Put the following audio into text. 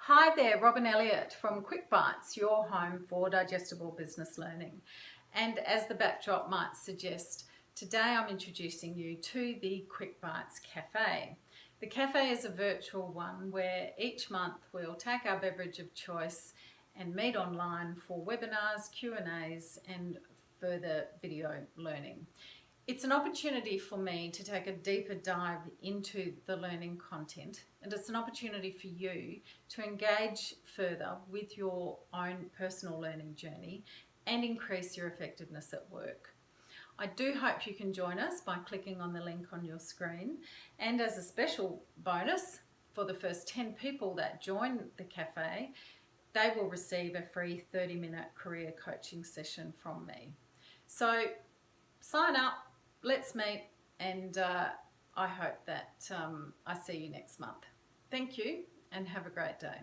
Hi there, Robin Elliott from QuickBites, your home for digestible business learning. And as the backdrop might suggest, today I'm introducing you to the QuickBites Cafe. The cafe is a virtual one where each month we'll take our beverage of choice and meet online for webinars, Q&As and further video learning. It's an opportunity for me to take a deeper dive into the learning content, and it's an opportunity for you to engage further with your own personal learning journey and increase your effectiveness at work. I do hope you can join us by clicking on the link on your screen, and as a special bonus for the first 10 people that join the cafe, they will receive a free 30-minute career coaching session from me. So sign up. Let's meet, and I hope that I see you next month. Thank you and have a great day.